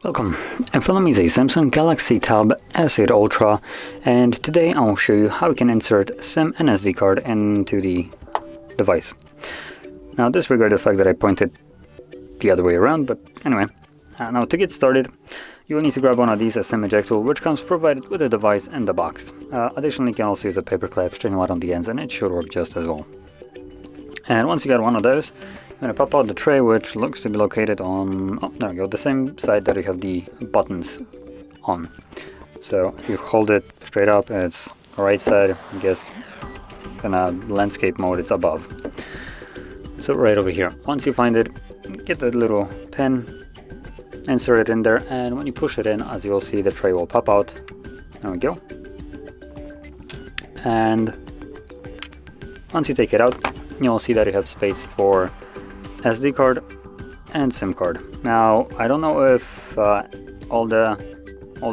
Welcome, in front of me is a Samsung Galaxy Tab S8 Ultra, and today I will show you how you can insert SIM and SD card into the device. Now disregard the fact that I pointed the other way around, but anyway. Now to get started, you will need to grab one of these, a SIM eject tool, which comes provided with the device in the box. Additionally, you can also use a paper clip, string out on the ends, and it should work just as well. And once you got one of those, I'm going to pop out the tray, which looks to be located on, there we go, the same side that you have the buttons on. So if you hold it straight up, it's right side, I guess in a landscape mode it's above. So right over here. Once you find it, get that little pin, insert it in there, and when you push it in, as you'll see, the tray will pop out. There we go. And once you take it out, you'll see that you have space for SD card and SIM card. Now I don't know if all the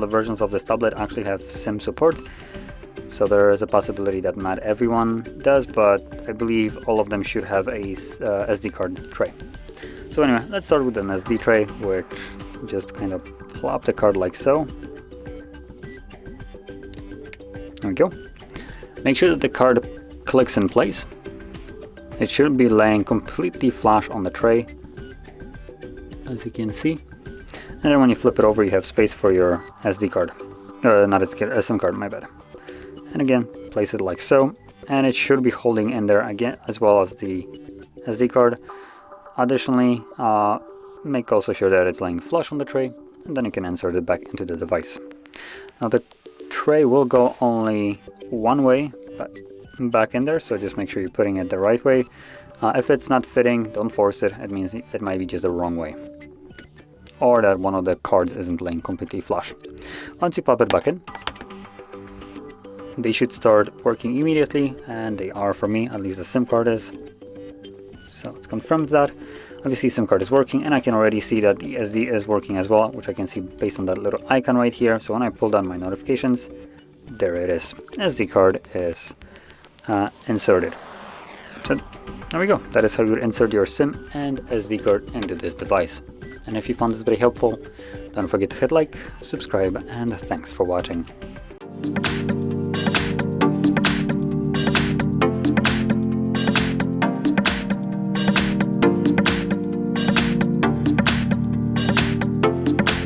versions of this tablet actually have SIM support, so there is a possibility that not everyone does, but I believe all of them should have a SD card tray. So anyway, let's start with an SD tray, which just kind of plop the card like so. There we go. Make sure that the card clicks in place. It should be laying completely flush on the tray, as you can see. And then when you flip it over, you have space for your SD card. Not a SIM card, my bad. And again, place it like so. And it should be holding in there again, as well as the SD card. Additionally, make also sure that it's laying flush on the tray, and then you can insert it back into the device. Now the tray will go only one way, but back in there, so just make sure you're putting it the right way. If it's not fitting, don't force it. It means it might be just the wrong way, or that one of the cards isn't laying completely flush. Once you pop it back in, they should start working immediately, and they are for me, at least the SIM card is. So let's confirm that. Obviously SIM card is working, and I can already see that the SD is working as well, which I can see based on that little icon right here. So when I pull down my notifications, there it is. SD card is inserted. So there we go. That is how you would insert your SIM and SD card into this device. And if you found this very helpful, don't forget to hit like, subscribe, and thanks for watching.